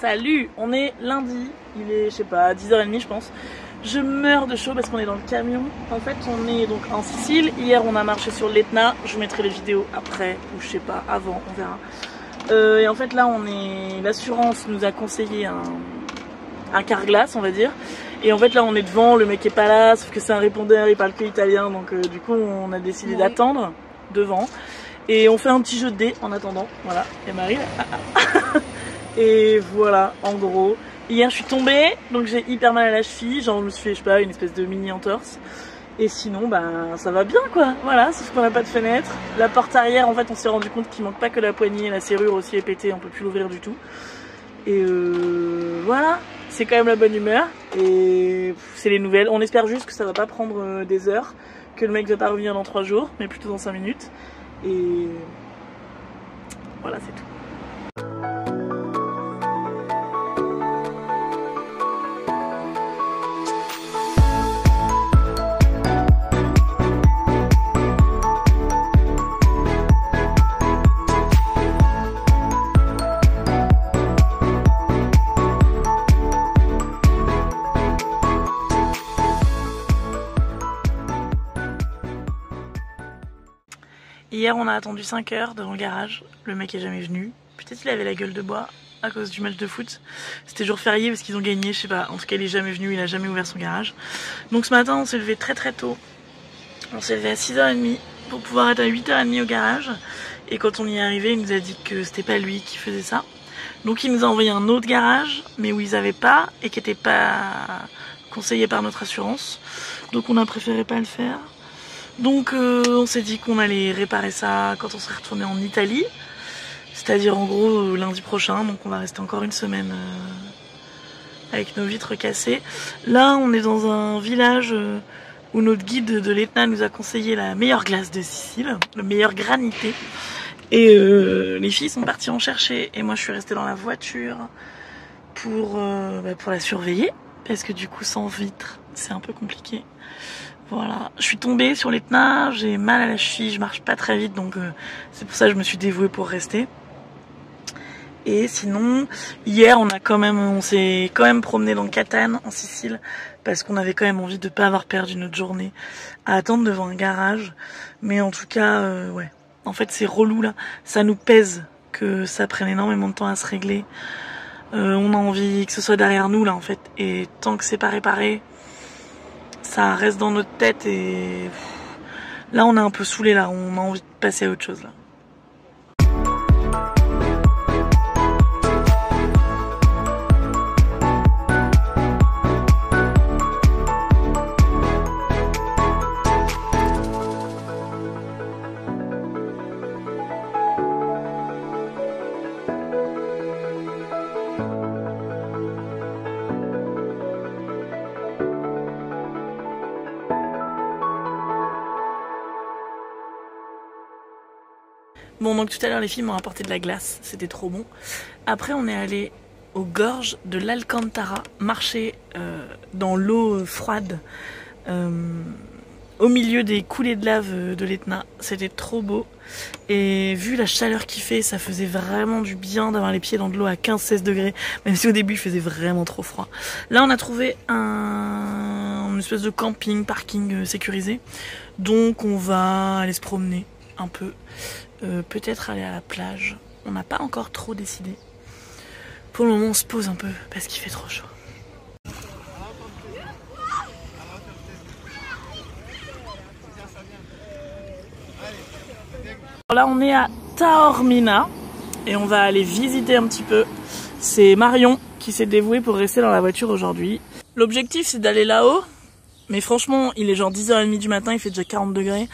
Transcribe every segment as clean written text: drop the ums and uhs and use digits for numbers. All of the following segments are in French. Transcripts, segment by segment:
Salut, on est lundi, il est je sais pas 10h30 je pense. Je meurs de chaud parce qu'on est dans le camion. En fait on est donc en Sicile, hier on a marché sur l'Etna, je vous mettrai les vidéos après ou je sais pas avant, on verra. Et en fait là on est, l'assurance nous a conseillé un car-glace on va dire. Et en fait là on est devant, le mec est pas là, sauf que c'est un répondeur, il parle que italien, donc du coup on a décidé d'attendre devant. Et on fait un petit jeu de dés en attendant, voilà, et Marie et voilà, en gros. Hier je suis tombée, donc j'ai hyper mal à la cheville, genre je me suis fait, je sais pas, une espèce de mini entorse. Et sinon, ben ça va bien quoi, voilà, sauf qu'on n'a pas de fenêtre. La porte arrière, en fait on s'est rendu compte qu'il manque pas que la poignée, la serrure aussi est pétée, on peut plus l'ouvrir du tout. Et voilà, c'est quand même la bonne humeur, et c'est les nouvelles. On espère juste que ça va pas prendre des heures, que le mec va pas revenir dans 3 jours, mais plutôt dans 5 minutes. Et voilà, c'est tout. Hier on a attendu 5 heures devant le garage, le mec est jamais venu. Peut-être qu'il avait la gueule de bois à cause du match de foot. C'était jour férié parce qu'ils ont gagné, je sais pas. En tout cas il est jamais venu, il a jamais ouvert son garage. Donc ce matin on s'est levé très tôt. On s'est levé à 6h30 pour pouvoir être à 8h30 au garage. Et quand on y est arrivé il nous a dit que c'était pas lui qui faisait ça. Donc il nous a envoyé un autre garage, mais où ils avaient pas et qui était pas conseillé par notre assurance. Donc on a préféré pas le faire. Donc on s'est dit qu'on allait réparer ça quand on serait retourné en Italie, c'est-à-dire en gros lundi prochain, donc on va rester encore une semaine avec nos vitres cassées. Là on est dans un village où notre guide de l'Etna nous a conseillé la meilleure glace de Sicile, le meilleur granité. Et les filles sont parties en chercher et moi je suis restée dans la voiture pour la surveiller, parce que du coup sans vitre c'est un peu compliqué. Voilà, je suis tombée sur l'Etna, j'ai mal à la cheville, je marche pas très vite, donc c'est pour ça que je me suis dévouée pour rester. Et sinon, hier on s'est quand même promené dans Catane, en Sicile, parce qu'on avait quand même envie de pas avoir perdu notre journée à attendre devant un garage. Mais en tout cas, ouais, en fait c'est relou là, ça nous pèse que ça prenne énormément de temps à se régler. On a envie que ce soit derrière nous là en fait, et tant que c'est pas réparé, ça reste dans notre tête et là on est un peu saoulé là, on a envie de passer à autre chose là. Bon, donc tout à l'heure les filles m'ont apporté de la glace, c'était trop bon. Après on est allé aux gorges de l'Alcantara, marcher dans l'eau froide au milieu des coulées de lave de l'Etna. C'était trop beau et vu la chaleur qu'il fait, ça faisait vraiment du bien d'avoir les pieds dans de l'eau à 15-16 degrés, même si au début il faisait vraiment trop froid. Là on a trouvé une espèce de camping, parking sécurisé, donc on va aller se promener un peu. Peut-être aller à la plage. On n'a pas encore trop décidé. Pour le moment on se pose un peu parce qu'il fait trop chaud. Là on est à Taormina et on va aller visiter un petit peu. C'est Marion qui s'est dévouée pour rester dans la voiture aujourd'hui. L'objectif c'est d'aller là-haut. Mais franchement, il est genre 10h30 du matin, il fait déjà 40 degrés.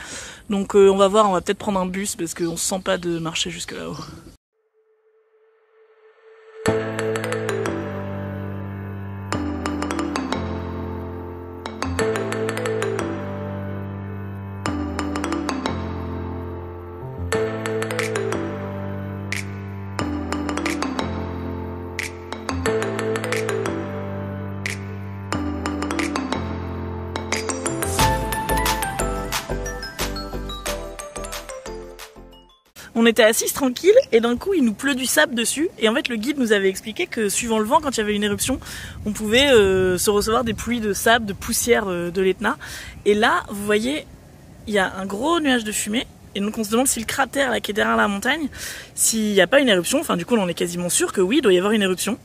Donc on va voir, on va peut-être prendre un bus parce qu'on se sent pas de marcher jusque là-haut. On on était assis tranquille et d'un coup il nous pleut du sable dessus. Et en fait le guide nous avait expliqué que suivant le vent, quand il y avait une éruption, on pouvait se recevoir des pluies de sable, de poussière de l'Etna. Et là vous voyez, il y a un gros nuage de fumée. Et donc on se demande si le cratère là qui est derrière la montagne, s'il n'y a pas une éruption. Enfin du coup on est quasiment sûr que oui, il doit y avoir une éruption.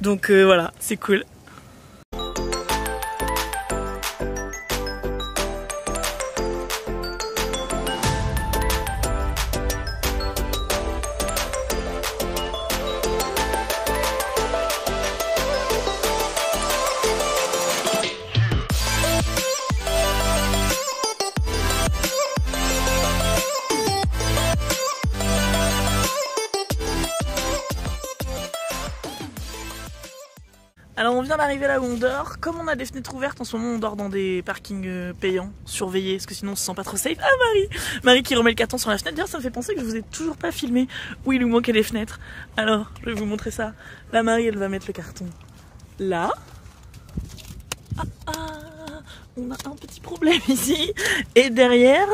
Donc voilà, c'est cool. Alors on vient d'arriver là où on dort. Comme on a des fenêtres ouvertes en ce moment, on dort dans des parkings payants, surveillés, parce que sinon on se sent pas trop safe. Ah Marie qui remet le carton sur la fenêtre. D'ailleurs ça me fait penser que je vous ai toujours pas filmé où il nous manquait des fenêtres. Alors je vais vous montrer ça. Là Marie elle va mettre le carton là. On a un petit problème ici. Et derrière,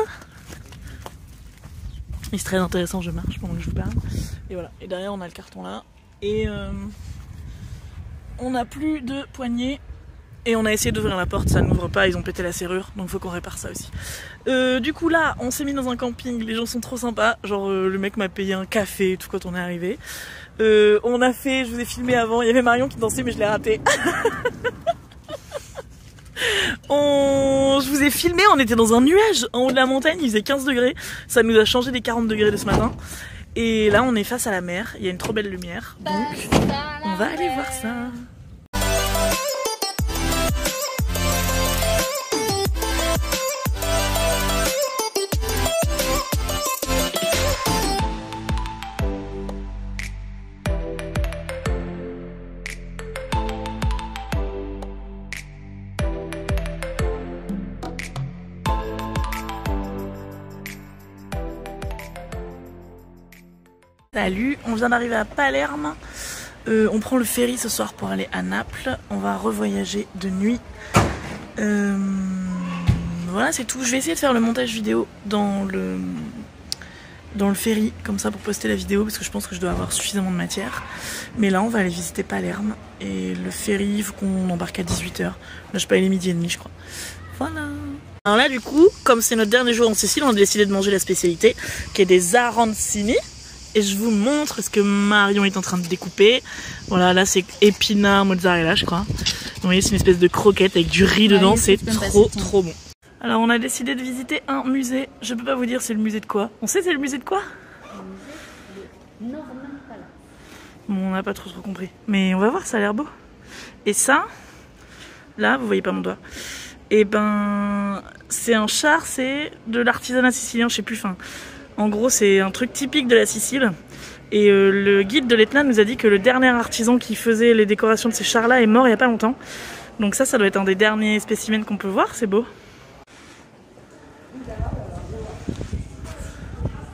c'est très intéressant, je marche pendant que je vous parle. Et voilà, et derrière on a le carton là. Et on n'a plus de poignée et on a essayé d'ouvrir la porte, ça n'ouvre pas, ils ont pété la serrure, donc faut qu'on répare ça aussi. Du coup là, on s'est mis dans un camping, les gens sont trop sympas, genre le mec m'a payé un café et tout quand on est arrivé. On a fait, je vous ai filmé avant, il y avait Marion qui dansait mais je l'ai raté. Je vous ai filmé, on était dans un nuage en haut de la montagne, il faisait 15 degrés, ça nous a changé des 40 degrés de ce matin. Et là on est face à la mer, il y a une trop belle lumière, donc on va aller voir ça. Salut, on vient d'arriver à Palerme. On prend le ferry ce soir pour aller à Naples. On va revoyager de nuit. Voilà, c'est tout. Je vais essayer de faire le montage vidéo dans le ferry, comme ça pour poster la vidéo, parce que je pense que je dois avoir suffisamment de matière. Mais là, on va aller visiter Palerme. Et le ferry, il faut qu'on embarque à 18h. Là, je sais pas, il est 12h30, je crois. Voilà. Alors là, du coup, comme c'est notre dernier jour en Sicile, on a décidé de manger la spécialité, qui est des arancini. Et je vous montre ce que Marion est en train de découper. Voilà, là c'est épinard mozzarella, je crois. Vous voyez, c'est une espèce de croquette avec du riz dedans, c'est trop bon. Alors on a décidé de visiter un musée. Je peux pas vous dire c'est le musée de quoi. On sait c'est le musée de quoi? Bon, on n'a pas trop compris. Mais on va voir, ça a l'air beau. Et ça, là, vous voyez pas mon doigt. Et ben, c'est un char, c'est de l'artisanat sicilien, je sais plus, enfin... En gros, c'est un truc typique de la Sicile. Et le guide de l'Etna nous a dit que le dernier artisan qui faisait les décorations de ces chars-là est mort il n'y a pas longtemps. Donc ça doit être un des derniers spécimens qu'on peut voir, c'est beau.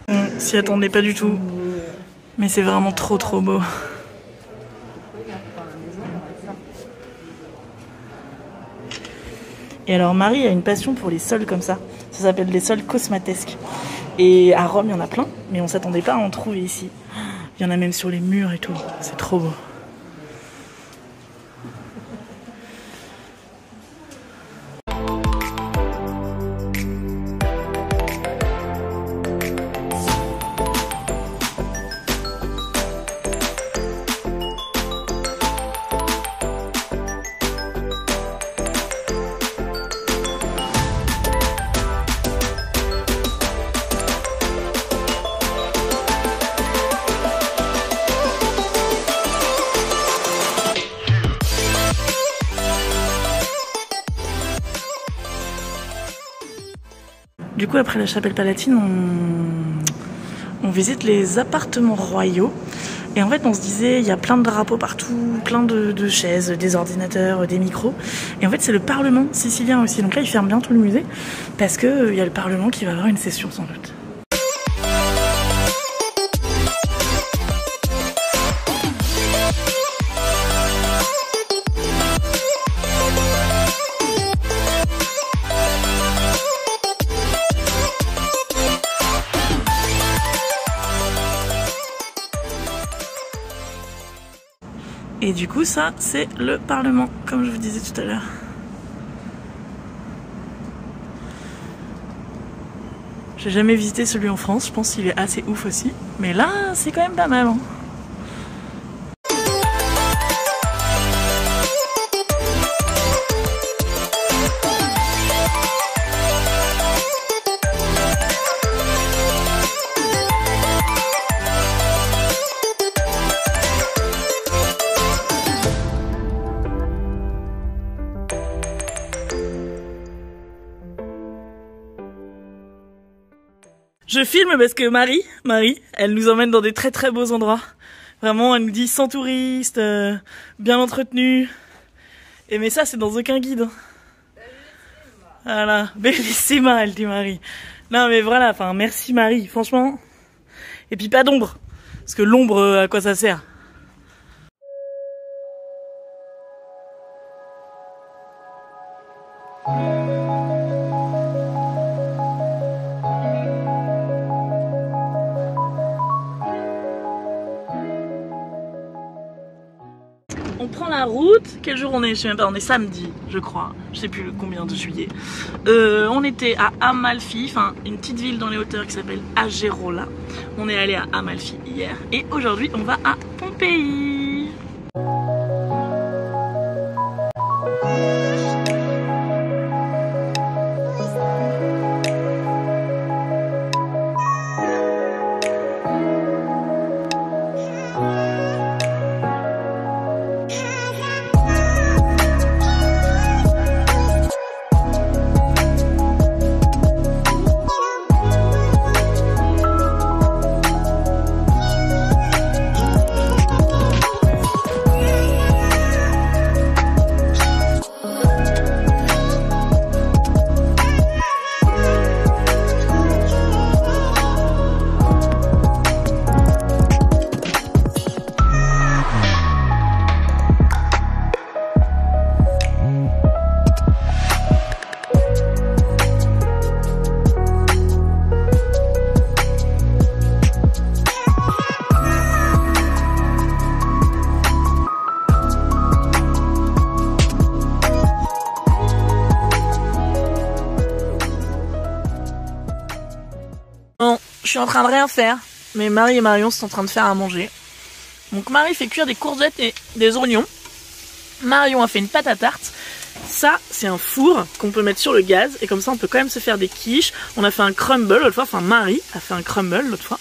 On s'y attendait pas du tout. Mais c'est vraiment trop beau. Et alors Marie a une passion pour les sols comme ça. Ça s'appelle des sols cosmatesques. Et à Rome, il y en a plein, mais on s'attendait pas à en trouver ici. Il y en a même sur les murs et tout. C'est trop beau. Du coup, après la chapelle palatine, on visite les appartements royaux. Et en fait, on se disait, il y a plein de drapeaux partout, plein de chaises, des ordinateurs, des micros. Et en fait, c'est le Parlement sicilien aussi. Donc là, ils ferment bientôt le musée parce qu'il y a le Parlement qui va avoir une session sans doute. Et du coup ça c'est le Parlement, comme je vous disais tout à l'heure. J'ai jamais visité celui en France, je pense qu'il est assez ouf aussi. Mais là c'est quand même pas mal hein. Je filme parce que Marie, elle nous emmène dans des très très beaux endroits. Vraiment, elle nous dit sans touristes, bien entretenu. Et mais ça, c'est dans aucun guide. Voilà, bellissima, elle dit Marie. Non mais voilà, enfin merci Marie, franchement. Et puis pas d'ombre, parce que l'ombre, à quoi ça sert? On prend la route, quel jour on est? Je sais même pas, on est samedi, je crois. Je sais plus combien de juillet. On était à Amalfi, enfin une petite ville dans les hauteurs qui s'appelle Agerola. On est allé à Amalfi hier et aujourd'hui on va à Pompéi. Je suis en train de rien faire, mais Marie et Marion sont en train de faire à manger. Donc Marie fait cuire des courgettes et des oignons. Marion a fait une pâte à tarte. Ça, c'est un four qu'on peut mettre sur le gaz et comme ça on peut quand même se faire des quiches. On a fait un crumble l'autre fois, enfin Marie a fait un crumble l'autre fois.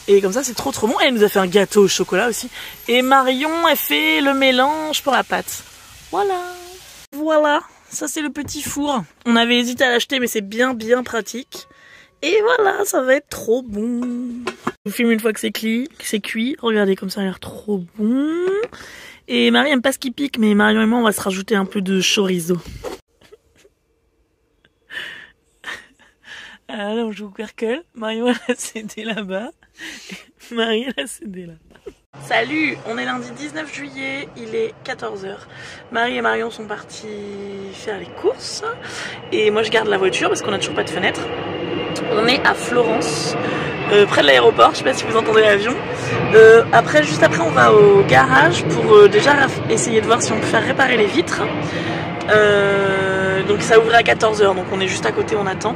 Et comme ça c'est trop bon. Et elle nous a fait un gâteau au chocolat aussi. Et Marion a fait le mélange pour la pâte. Voilà, ça c'est le petit four. On avait hésité à l'acheter mais c'est bien pratique. Et voilà, ça va être trop bon. Je vous filme une fois que c'est cuit. Regardez comme ça, a l'air trop bon. Et Marie aime pas ce qui pique, mais Marion et moi, on va se rajouter un peu de chorizo. Alors là, on joue au Quercle. Marion, elle a cédé là-bas. Marie, elle a cédé là. Salut, on est lundi 19 juillet, il est 14h. Marie et Marion sont partis faire les courses. Et moi, je garde la voiture parce qu'on a toujours pas de fenêtre. On est à Florence, près de l'aéroport, je sais pas si vous entendez l'avion. Juste après on va au garage pour déjà essayer de voir si on peut faire réparer les vitres. Donc ça ouvre à 14h, donc on est juste à côté, on attend.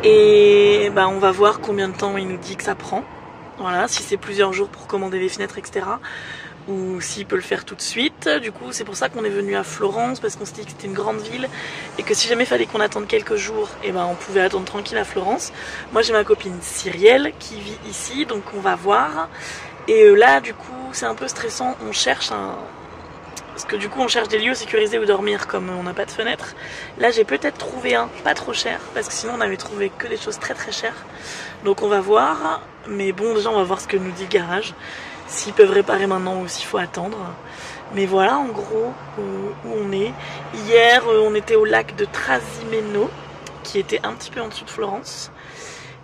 Et bah, on va voir combien de temps il nous dit que ça prend. Voilà, si c'est plusieurs jours pour commander les fenêtres, etc. Ou s'il peut le faire tout de suite. Du coup c'est pour ça qu'on est venu à Florence, parce qu'on s'est dit que c'était une grande ville et que si jamais fallait qu'on attende quelques jours, et ben on pouvait attendre tranquille à Florence. Moi j'ai ma copine Cyrielle qui vit ici, donc on va voir. Et là du coup c'est un peu stressant, on cherche parce que du coup on cherche des lieux sécurisés où dormir comme on n'a pas de fenêtre. Là j'ai peut-être trouvé un pas trop cher, parce que sinon on avait trouvé que des choses très chères. Donc on va voir, mais bon déjà on va voir ce que nous dit le garage. S'ils peuvent réparer maintenant ou s'il faut attendre. Mais voilà en gros où on est. Hier on était au lac de Trasimeno, qui était un petit peu en dessous de Florence.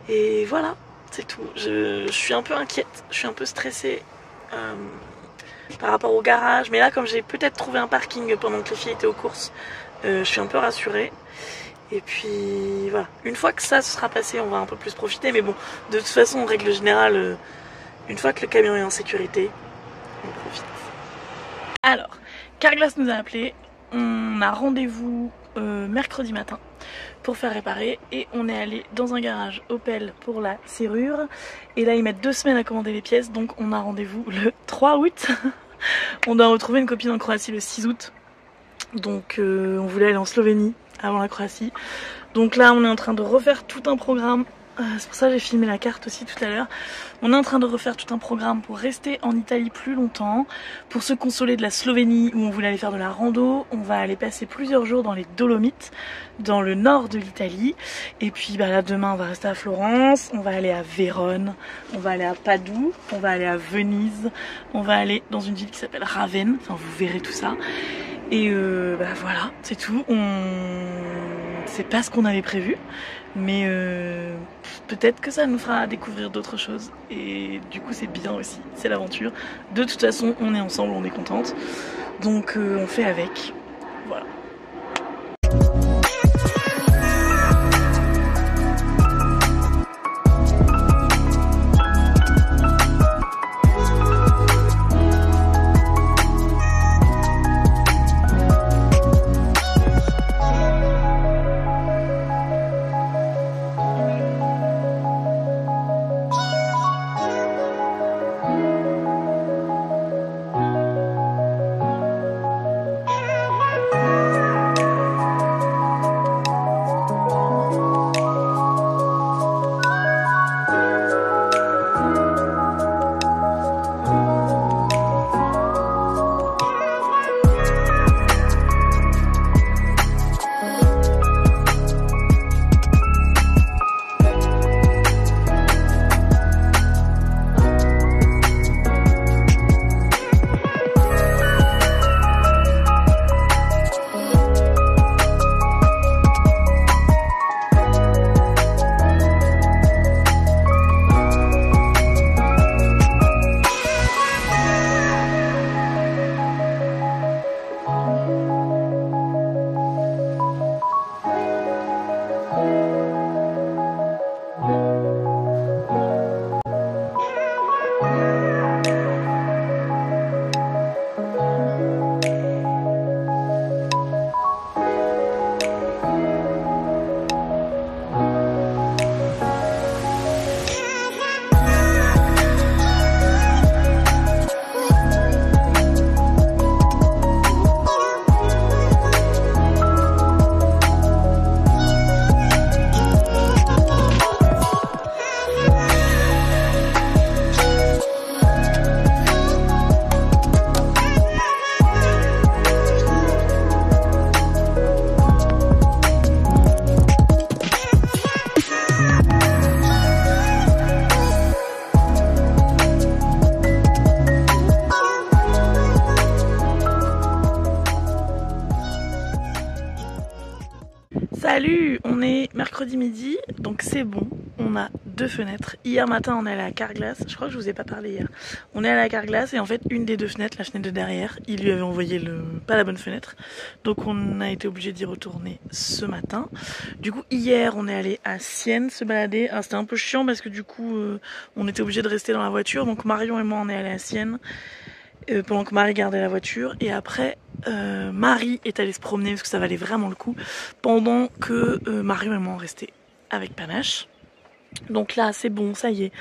Et voilà, c'est tout. Je suis un peu inquiète, je suis un peu stressée par rapport au garage. Mais là comme j'ai peut-être trouvé un parking pendant que les filles étaient aux courses, je suis un peu rassurée. Et puis voilà, une fois que ça sera passé on va un peu plus profiter. Mais bon, de toute façon en règle générale... une fois que le camion est en sécurité, on profite. Alors, Carglass nous a appelé, on a rendez-vous mercredi matin pour faire réparer et on est allé dans un garage Opel pour la serrure et là ils mettent 2 semaines à commander les pièces, donc on a rendez-vous le 3 août. On doit retrouver une copine en Croatie le 6 août, donc on voulait aller en Slovénie avant la Croatie. Donc là on est en train de refaire tout un programme. C'est pour ça que j'ai filmé la carte aussi tout à l'heure. On est en train de refaire tout un programme pour rester en Italie plus longtemps, pour se consoler de la Slovénie où on voulait aller faire de la rando. On va aller passer plusieurs jours dans les Dolomites, dans le nord de l'Italie. Et puis là demain on va rester à Florence, on va aller à Vérone, on va aller à Padoue, on va aller à Venise, on va aller dans une ville qui s'appelle Ravenne, enfin vous verrez tout ça. Et voilà, c'est tout. C'est pas ce qu'on avait prévu, mais peut-être que ça nous fera découvrir d'autres choses et du coup c'est bien aussi, c'est l'aventure. De toute façon on est ensemble, on est contente, donc on fait avec, voilà. Salut, on est mercredi midi, donc c'est bon, on a 2 fenêtres. Hier matin on est allé à Carglass, je crois que je vous ai pas parlé hier. On est allé à Carglass et en fait une des 2 fenêtres, la fenêtre de derrière, il lui avait envoyé pas la bonne fenêtre. Donc on a été obligé d'y retourner ce matin. Du coup hier on est allé à Sienne se balader. C'était un peu chiant parce que du coup on était obligé de rester dans la voiture. Donc Marion et moi on est allé à Sienne pendant que Marie gardait la voiture. Et après Marie est allée se promener parce que ça valait vraiment le coup. Pendant que Marion et moi on restait avec Panache. Donc là c'est bon, ça y est.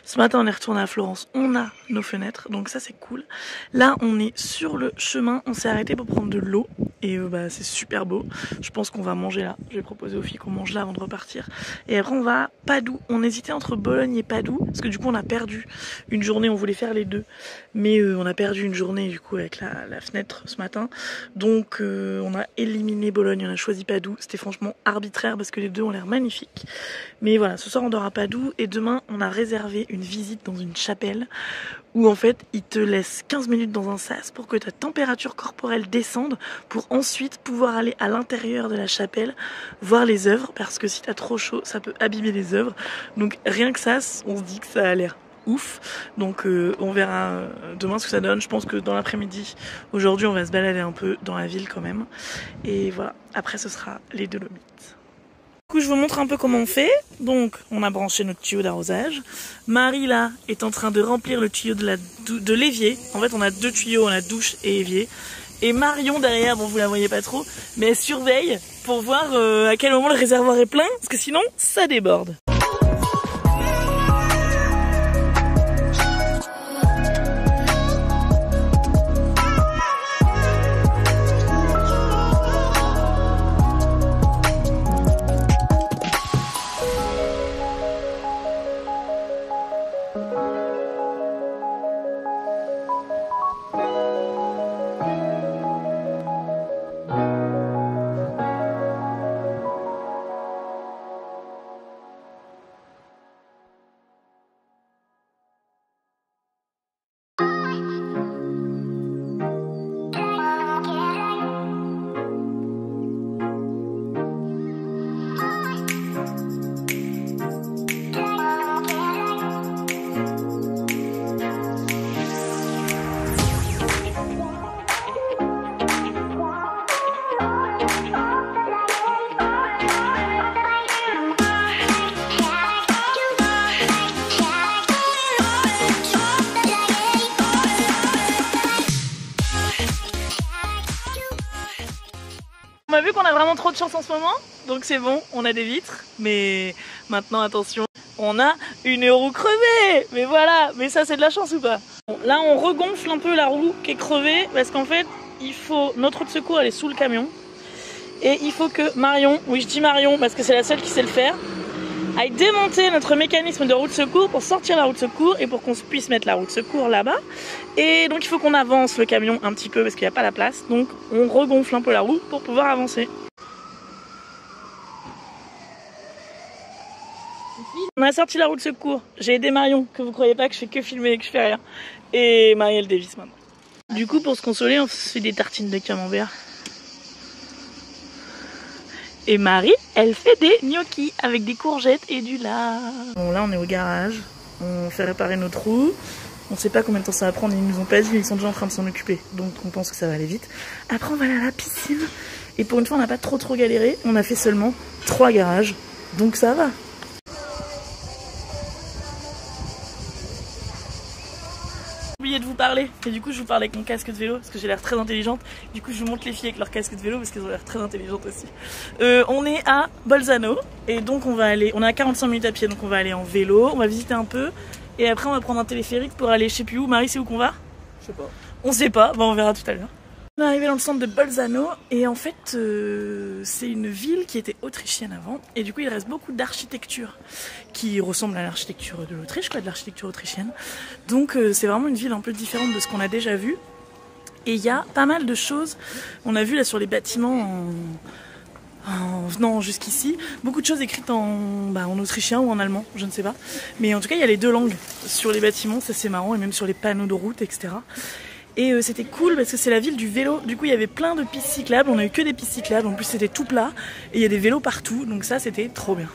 Ce matin on est retourné à Florence, on a nos fenêtres, donc ça c'est cool. Là on est sur le chemin, on s'est arrêté pour prendre de l'eau et c'est super beau. Je pense qu'on va manger là, je vais proposer aux filles qu'on mange là avant de repartir. Et après on va à Padoue, on hésitait entre Bologne et Padoue parce que du coup on a perdu une journée, on voulait faire les deux. Mais on a perdu une journée du coup avec la fenêtre ce matin. Donc on a éliminé Bologne, on a choisi Padoue. C'était franchement arbitraire parce que les deux ont l'air magnifiques. Mais voilà, ce soir on dort à Padoue et demain on a réservé une visite dans une chapelle où en fait ils te laissent 15 minutes dans un sas pour que ta température corporelle descende pour ensuite pouvoir aller à l'intérieur de la chapelle voir les œuvres, parce que si t'as trop chaud ça peut abîmer les œuvres. Donc rien que ça, on se dit que ça a l'air ouf. Donc on verra demain ce que ça donne. Je pense que dans l'après-midi, aujourd'hui on va se balader un peu dans la ville quand même. Et voilà, après ce sera les Dolomites. Du coup, je vous montre un peu comment on fait. Donc, on a branché notre tuyau d'arrosage. Marie, là, est en train de remplir le tuyau de l'évier. En fait, on a 2 tuyaux, on a douche et évier. Et Marion, derrière, bon, vous la voyez pas trop, mais elle surveille pour voir à quel moment le réservoir est plein, parce que sinon, ça déborde. On a vu qu'on a vraiment trop de chance en ce moment, donc c'est bon, on a des vitres, mais maintenant attention, on a une roue crevée. Mais voilà, mais ça c'est de la chance ou pas? Bon, là on regonfle un peu la roue qui est crevée, parce qu'en fait, il faut, notre roue de secours elle est sous le camion, et il faut que Marion, oui je dis Marion parce que c'est la seule qui sait le faire, aille démonter notre mécanisme de roue de secours pour sortir la roue de secours et pour qu'on puisse mettre la roue de secours là-bas. Et donc il faut qu'on avance le camion un petit peu parce qu'il n'y a pas la place. Donc on regonfle un peu la roue pour pouvoir avancer. On a sorti la roue de secours. J'ai aidé Marion, que vous croyez pas que je fais que filmer et que je fais rien. Et Marie elle dévisse maintenant. Du coup pour se consoler on se fait des tartines de camembert. Et Marie, elle fait des gnocchis avec des courgettes et du lard. Bon là on est au garage, on fait réparer notre roue. On sait pas combien de temps ça va prendre, ils nous ont pas dit, ils sont déjà en train de s'en occuper. Donc on pense que ça va aller vite. Après on va aller à la piscine. Et pour une fois on n'a pas trop galéré, on a fait seulement 3 garages. Donc ça va. J'ai oublié de vous parler, et du coup je vous parle avec mon casque de vélo parce que j'ai l'air très intelligente. Du coup je vous montre les filles avec leur casque de vélo parce qu'elles ont l'air très intelligentes aussi. On est à Bolzano et donc on va aller, on est à 45 minutes à pied, donc on va aller en vélo, on va visiter un peu et après on va prendre un téléphérique pour aller je sais plus où. Marie, c'est où qu'on va? Je sais pas. On sait pas, bon on verra tout à l'heure. On est arrivé dans le centre de Bolzano et en fait c'est une ville qui était autrichienne avant et du coup il reste beaucoup d'architecture qui ressemble à l'architecture de l'Autriche, quoi, de l'architecture autrichienne. Donc c'est vraiment une ville un peu différente de ce qu'on a déjà vu et il y a pas mal de choses. On a vu là sur les bâtiments en venant jusqu'ici, beaucoup de choses écrites en autrichien ou en allemand, je ne sais pas. Mais en tout cas il y a les 2 langues sur les bâtiments, ça c'est marrant, et même sur les panneaux de route, etc. Et c'était cool parce que c'est la ville du vélo. Du coup il y avait plein de pistes cyclables, on a eu que des pistes cyclables, en plus c'était tout plat et il y a des vélos partout, donc ça c'était trop bien.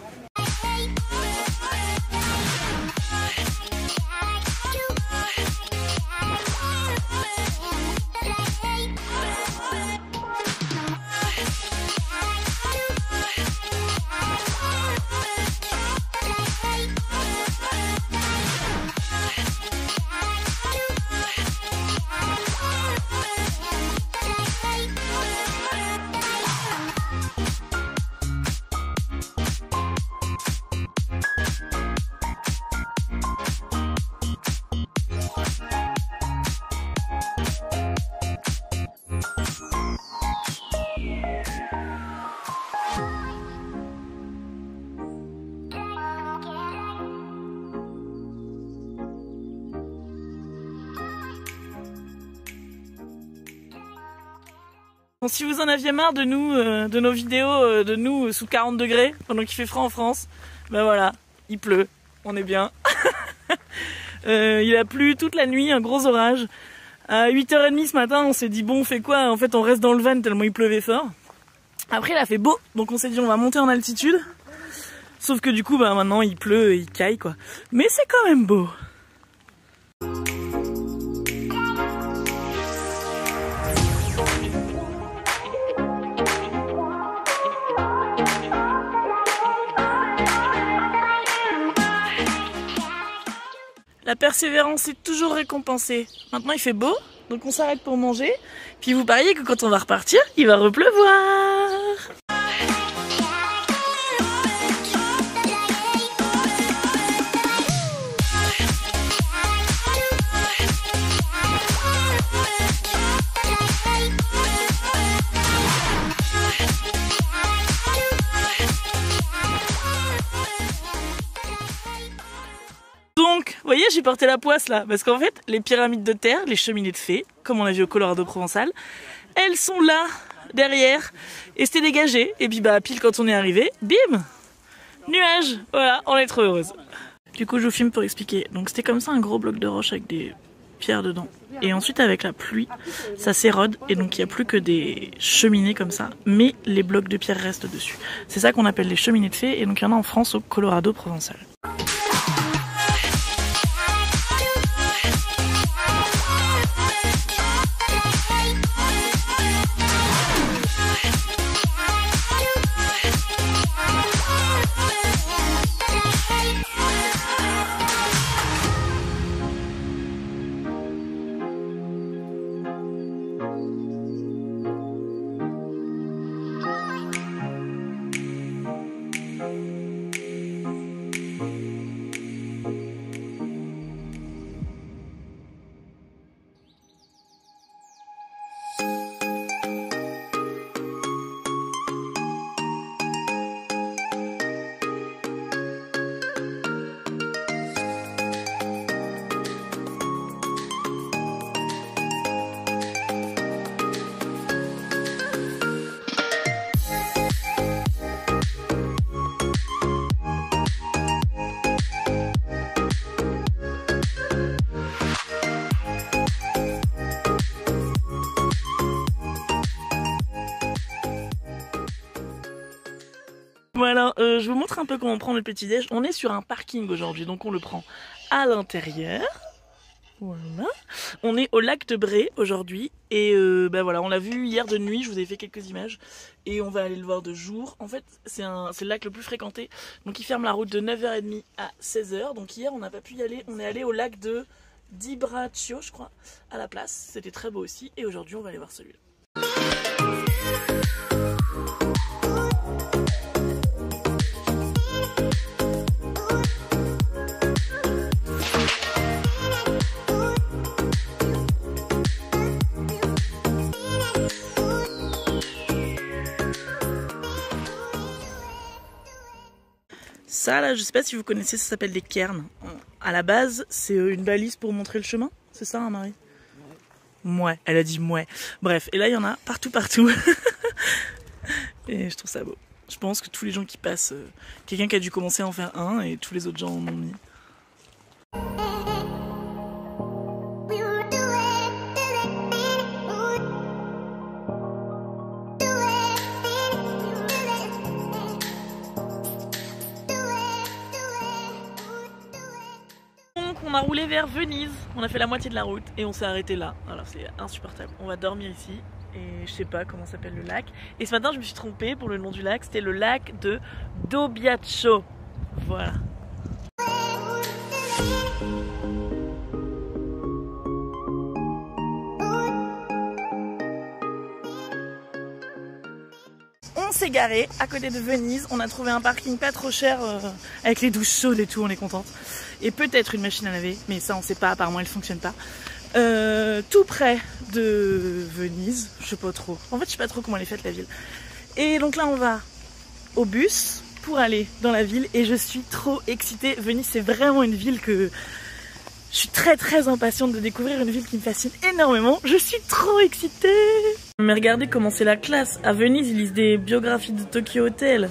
Bon, si vous en aviez marre de nous, de nos vidéos, de nous sous 40 degrés pendant qu'il fait froid en France, ben voilà, il pleut, on est bien. Il a plu toute la nuit, un gros orage. À 8h30 ce matin, on s'est dit bon, on fait quoi? En fait, on reste dans le van tellement il pleuvait fort. Après, il a fait beau, donc on s'est dit on va monter en altitude. Sauf que du coup, bah, maintenant il pleut et il caille quoi. Mais c'est quand même beau. La persévérance est toujours récompensée. Maintenant il fait beau, donc on s'arrête pour manger. Puis vous pariez que quand on va repartir, il va repleuvoir. Donc, vous voyez, j'ai porté la poisse là, parce qu'en fait, les pyramides de terre, les cheminées de fées, comme on a vu au Colorado provençal, elles sont là, derrière, et c'était dégagé, et puis bah, pile quand on est arrivé, bim, nuage, voilà, on est trop heureuse. Du coup, je vous filme pour expliquer. Donc c'était comme ça un gros bloc de roche avec des pierres dedans. Et ensuite, avec la pluie, ça s'érode, et donc il n'y a plus que des cheminées comme ça, mais les blocs de pierre restent dessus. C'est ça qu'on appelle les cheminées de fées, et donc il y en a en France au Colorado provençal. Voilà, je vous montre un peu comment on prend le petit-déj. On est sur un parking aujourd'hui, donc on le prend à l'intérieur. Voilà. On est au lac de Bray aujourd'hui et bah voilà, on l'a vu hier de nuit, je vous ai fait quelques images et on va aller le voir de jour. En fait, c'est le lac le plus fréquenté, donc il ferme la route de 9h30 à 16h. Donc hier, on n'a pas pu y aller, on est allé au lac de Di Braccio, je crois, à la place. C'était très beau aussi et aujourd'hui, on va aller voir celui-là. Ça là, je sais pas si vous connaissez, ça s'appelle des cairns. À la base, c'est une balise pour montrer le chemin. C'est ça, hein, Marie? Mouais, elle a dit mouais. Bref, et là il y en a partout. Et je trouve ça beau. Je pense que tous les gens qui passent, quelqu'un qui a dû commencer à en faire un et tous les autres gens en ont mis. On a roulé vers Venise, on a fait la moitié de la route et on s'est arrêté là. Alors c'est insupportable. On va dormir ici et je sais pas comment s'appelle le lac. Et ce matin je me suis trompée pour le nom du lac, c'était le lac de Dobbiaco. Voilà. On s'est garé à côté de Venise, on a trouvé un parking pas trop cher avec les douches chaudes et tout, on est contente. Et peut-être une machine à laver, mais ça on sait pas, apparemment elle fonctionne pas. Tout près de Venise, je sais pas trop. En fait je sais pas trop comment elle est faite la ville. Et donc là on va au bus pour aller dans la ville et je suis trop excitée. Venise c'est vraiment une ville que... Je suis très impatiente de découvrir, une ville qui me fascine énormément. Je suis trop excitée. Mais regardez comment c'est la classe. À Venise, ils lisent des biographies de Tokyo Hotel.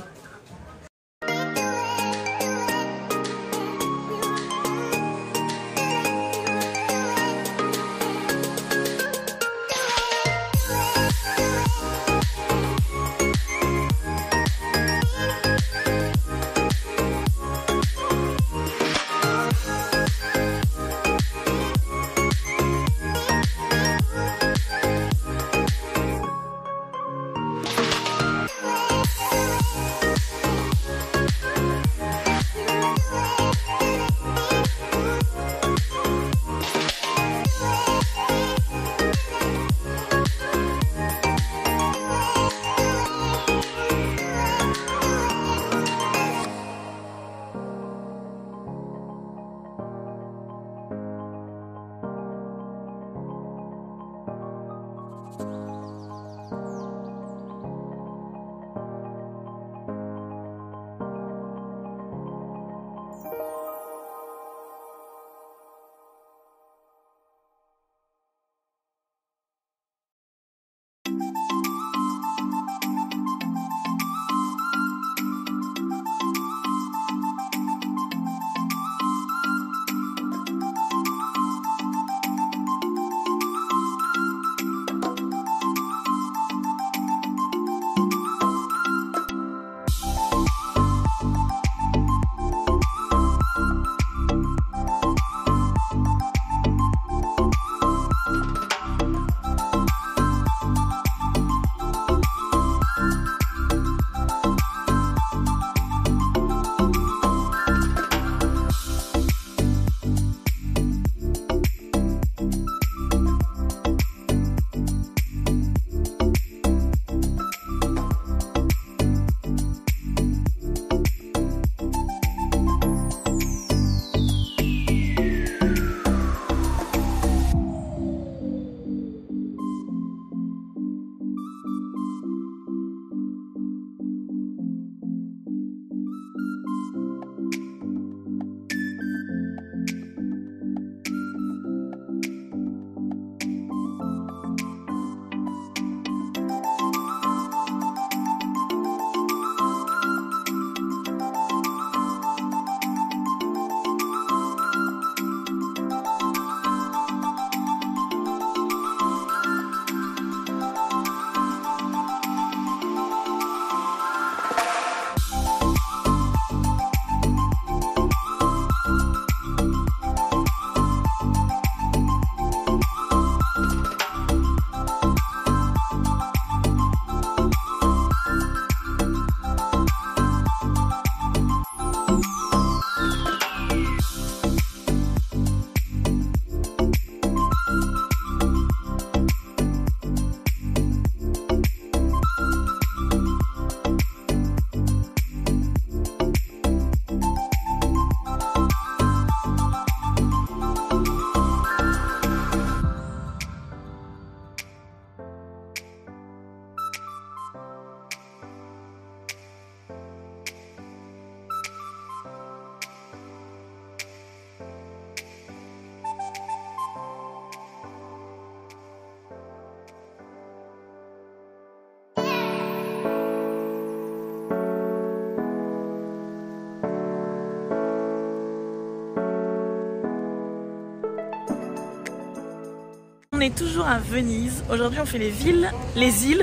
est toujours à Venise. Aujourd'hui on fait les îles,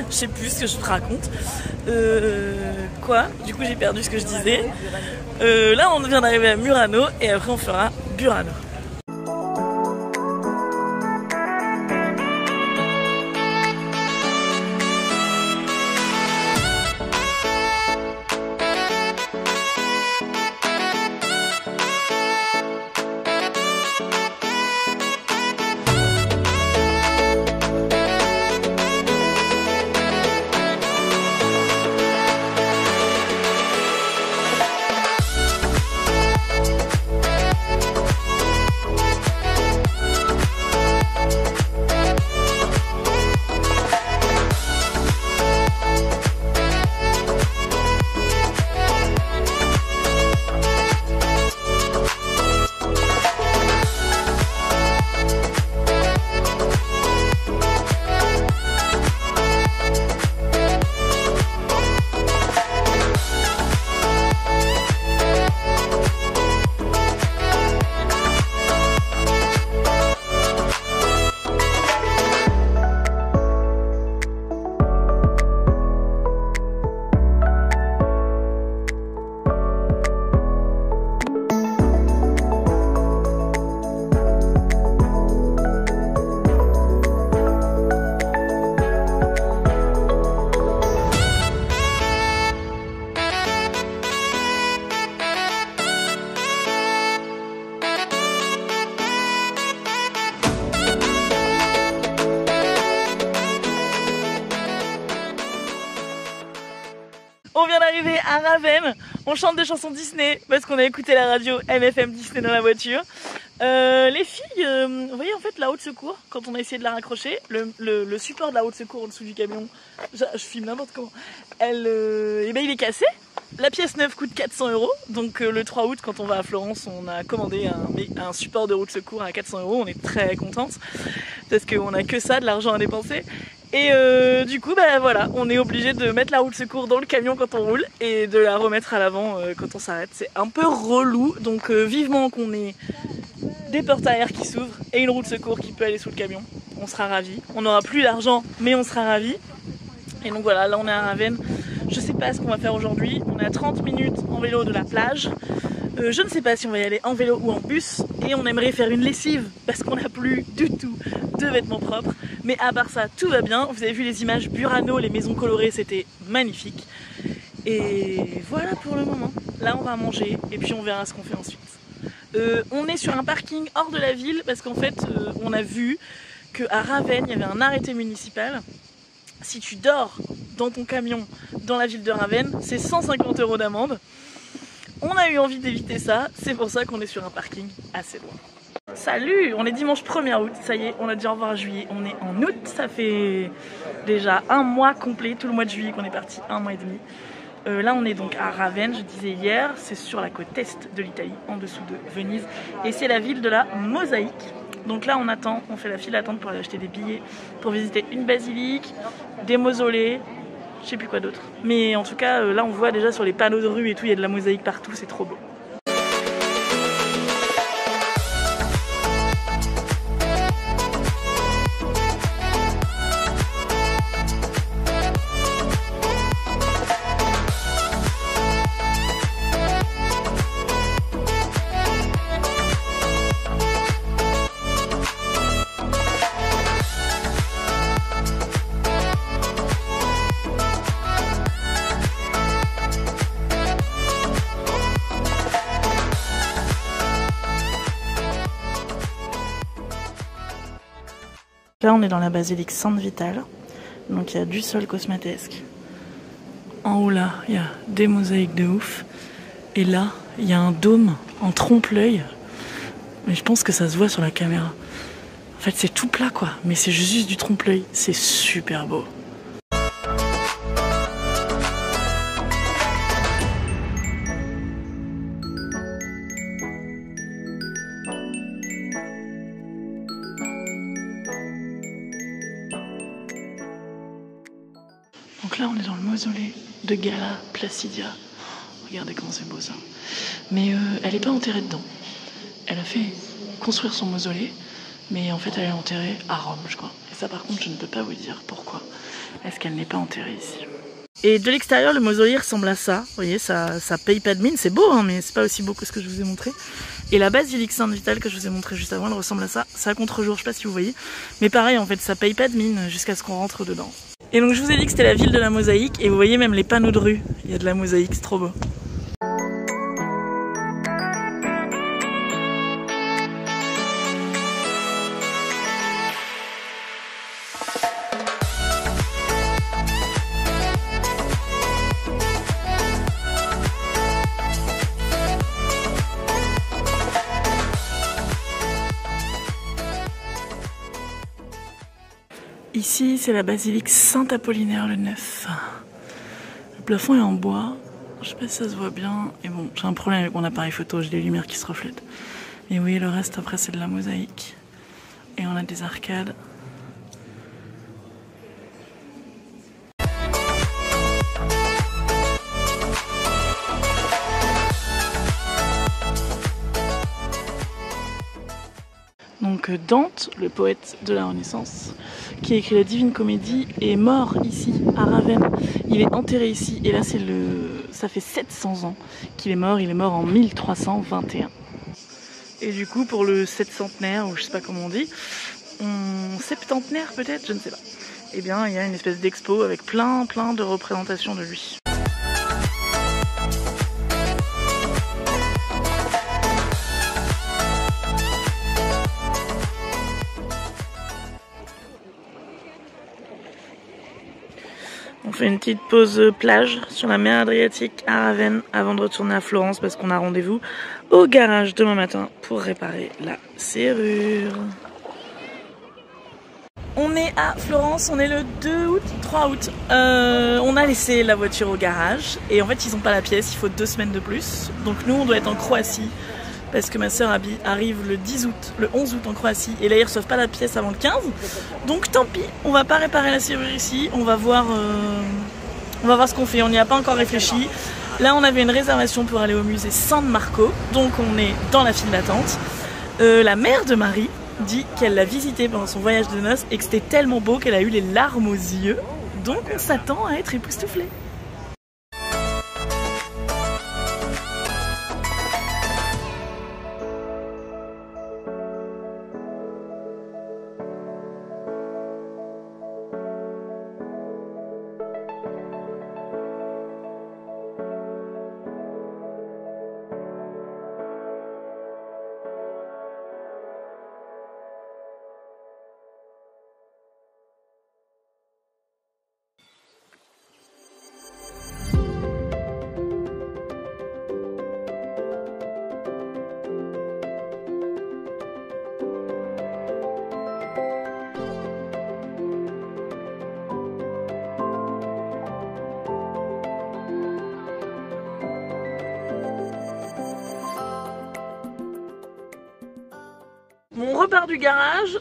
je sais plus ce que je te raconte. Quoi? Du coup j'ai perdu ce que je disais. Là on vient d'arriver à Murano et après on fera Burano. On vient d'arriver à Ravenne, on chante des chansons Disney parce qu'on a écouté la radio MFM Disney dans la voiture. Les filles, vous voyez en fait la haute secours, quand on a essayé de la raccrocher, le support de la haute secours en dessous du camion, je filme n'importe comment, il est cassé. La pièce neuve coûte 400 €, donc le 3 août quand on va à Florence on a commandé un support de haute secours à 400 €, on est très contente parce qu'on a que ça, de l'argent à dépenser. Et du coup bah voilà, on est obligé de mettre la roue de secours dans le camion quand on roule et de la remettre à l'avant quand on s'arrête. C'est un peu relou, donc vivement qu'on ait des portes à air qui s'ouvrent et une roue de secours qui peut aller sous le camion. On sera ravis. On n'aura plus d'argent mais on sera ravis. Et donc voilà, là on est à Ravenne. Je sais pas ce qu'on va faire aujourd'hui. On est à 30 minutes en vélo de la plage. Je ne sais pas si on va y aller en vélo ou en bus. Et on aimerait faire une lessive parce qu'on n'a plus du tout de vêtements propres. Mais à part ça, tout va bien. Vous avez vu les images Burano, les maisons colorées, c'était magnifique. Et voilà pour le moment. Là on va manger et puis on verra ce qu'on fait ensuite. On est sur un parking hors de la ville parce qu'en fait on a vu qu'à Ravenne il y avait un arrêté municipal. Si tu dors dans ton camion dans la ville de Ravenne, c'est 150 € d'amende. On a eu envie d'éviter ça, c'est pour ça qu'on est sur un parking assez loin. Salut, on est dimanche 1er août, ça y est, on a dit au revoir à juillet, on est en août, ça fait déjà un mois complet, tout le mois de juillet qu'on est parti, un mois et demi. Là on est donc à Ravenne, je disais hier, c'est sur la côte est de l'Italie, en dessous de Venise, et c'est la ville de la mosaïque. Donc là on attend, on fait la file d'attente pour aller acheter des billets, pour visiter une basilique, des mausolées, je sais plus quoi d'autre. Mais en tout cas là on voit déjà sur les panneaux de rue et tout, il y a de la mosaïque partout, c'est trop beau. Là on est dans la basilique Sainte Vitale, donc il y a du sol cosmatesque. En haut là il y a des mosaïques de ouf, et là il y a un dôme en trompe-l'œil, mais je pense que ça se voit sur la caméra. En fait c'est tout plat quoi, mais c'est juste du trompe-l'œil, c'est super beau. Donc là on est dans le mausolée de Galla Placidia. Regardez comment c'est beau ça. Mais elle n'est pas enterrée dedans. Elle a fait construire son mausolée Mais en fait elle est enterrée à Rome je crois. Et ça par contre je ne peux pas vous dire pourquoi est-ce qu'elle n'est pas enterrée ici. Et de l'extérieur le mausolée ressemble à ça. Vous voyez ça paye pas de mine, c'est beau hein, mais c'est pas aussi beau que ce que je vous ai montré. Et la basilique Sainte-Vitale que je vous ai montré juste avant elle ressemble à ça. C'est à contre-jour, je sais pas si vous voyez. Mais pareil en fait ça paye pas de mine jusqu'à ce qu'on rentre dedans. Et donc je vous ai dit que c'était la ville de la mosaïque et vous voyez même les panneaux de rue. Il y a de la mosaïque, c'est trop beau. Ici, c'est la basilique Saint-Apollinaire le Neuf. Le plafond est en bois. Je sais pas si ça se voit bien. Et bon, j'ai un problème avec mon appareil photo, j'ai des lumières qui se reflètent. Et oui, le reste après c'est de la mosaïque. Et on a des arcades. Donc Dante, le poète de la Renaissance, qui a écrit la Divine Comédie, est mort ici, à Ravenne. Il est enterré ici, et là ça fait 700 ans qu'il est mort. Il est mort en 1321. Et du coup, pour le 700enaire, ou je sais pas comment on dit, septantenaire peut-être, je ne sais pas. Eh bien, il y a une espèce d'expo avec plein de représentations de lui. On fait une petite pause plage sur la mer Adriatique à Ravenne avant de retourner à Florence parce qu'on a rendez-vous au garage demain matin pour réparer la serrure. On est à Florence, on est le 2 août, 3 août. On a laissé la voiture au garage et en fait ils n'ont pas la pièce, il faut 2 semaines de plus. Donc nous on doit être en Croatie parce que ma soeur arrive le 10 août, le 11 août en Croatie et là ils reçoivent pas la pièce avant le 15. Donc tant pis, on va pas réparer la serrure ici, on va voir ce qu'on fait, on n'y a pas encore réfléchi. Là on avait une réservation pour aller au musée San Marco, donc on est dans la file d'attente. La mère de Marie dit qu'elle l'a visité pendant son voyage de noces et que c'était tellement beau qu'elle a eu les larmes aux yeux, donc on s'attend à être époustouflé. On repart du garage,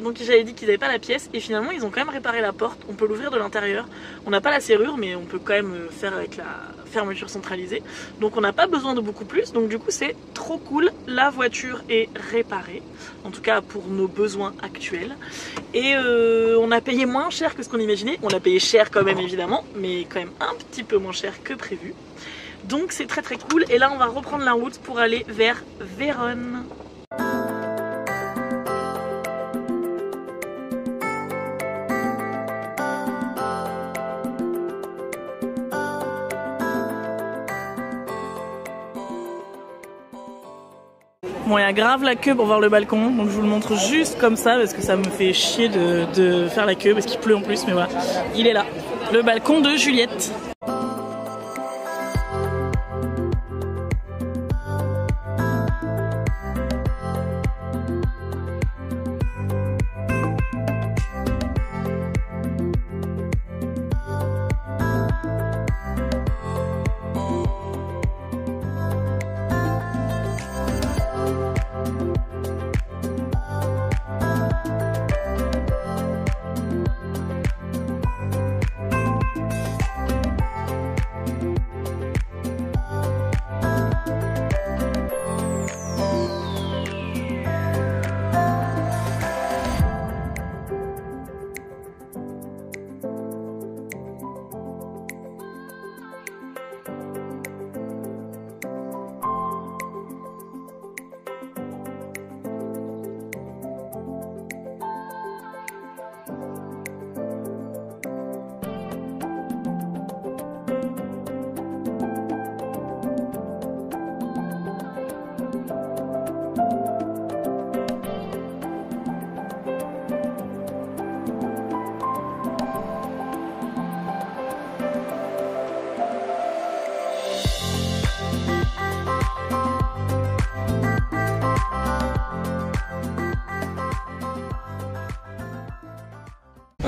donc j'avais dit qu'ils n'avaient pas la pièce et finalement ils ont quand même réparé la porte, on peut l'ouvrir de l'intérieur. On n'a pas la serrure mais on peut quand même faire avec la fermeture centralisée. Donc on n'a pas besoin de beaucoup plus, donc du coup c'est trop cool. La voiture est réparée, en tout cas pour nos besoins actuels. Et on a payé moins cher que ce qu'on imaginait, on a payé cher quand même évidemment, mais quand même un petit peu moins cher que prévu. Donc c'est très cool et là on va reprendre la route pour aller vers Vérone. Bon, il y a grave la queue pour voir le balcon, donc je vous le montre juste comme ça parce que ça me fait chier de faire la queue parce qu'il pleut en plus, mais voilà, il est là, le balcon de Juliette.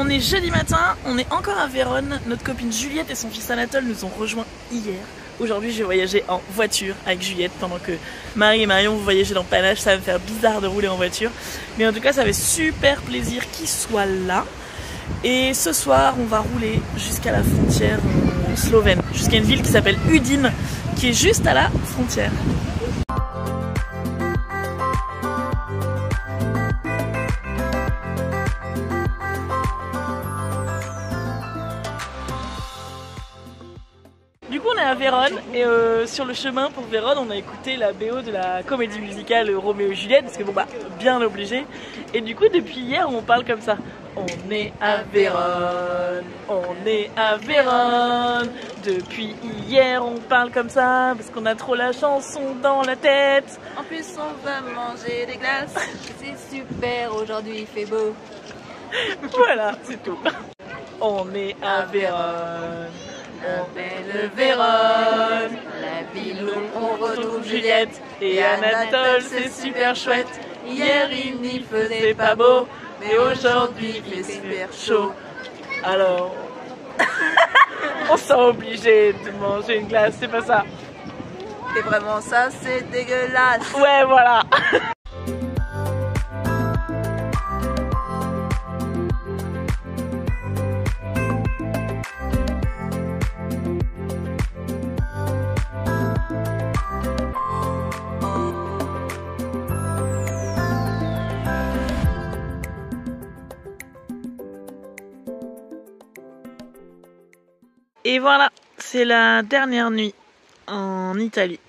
On est jeudi matin, on est encore à Vérone. Notre copine Juliette et son fils Anatole nous ont rejoints hier. Aujourd'hui, je vais voyager en voiture avec Juliette pendant que Marie et Marion vous voyagez dans Panache. Ça va me faire bizarre de rouler en voiture. Mais en tout cas, ça fait super plaisir qu'ils soient là. Et ce soir, on va rouler jusqu'à la frontière slovène, jusqu'à une ville qui s'appelle Udine, qui est juste à la frontière. Du coup on est à Vérone et sur le chemin pour Vérone on a écouté la BO de la comédie musicale Roméo et Juliette parce que bon bah bien obligé. Et du coup depuis hier on parle comme ça. On est à Vérone, on est à Vérone. Depuis hier on parle comme ça parce qu'on a trop la chanson dans la tête. En plus on va manger des glaces, c'est super, aujourd'hui il fait beau. Voilà c'est tout. On est à Vérone. La belle Vérone, la ville où on retrouve Juliette et Anatole, c'est super chouette. Hier il n'y faisait pas beau, mais aujourd'hui il fait super chaud. Alors, on sent obligé de manger une glace, c'est pas ça? C'est vraiment ça, c'est dégueulasse. Ouais, voilà. Et voilà, c'est la dernière nuit en Italie.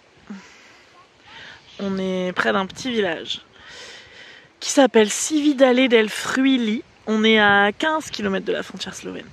On est près d'un petit village qui s'appelle Cividale del Friuli. On est à 15 km de la frontière slovène.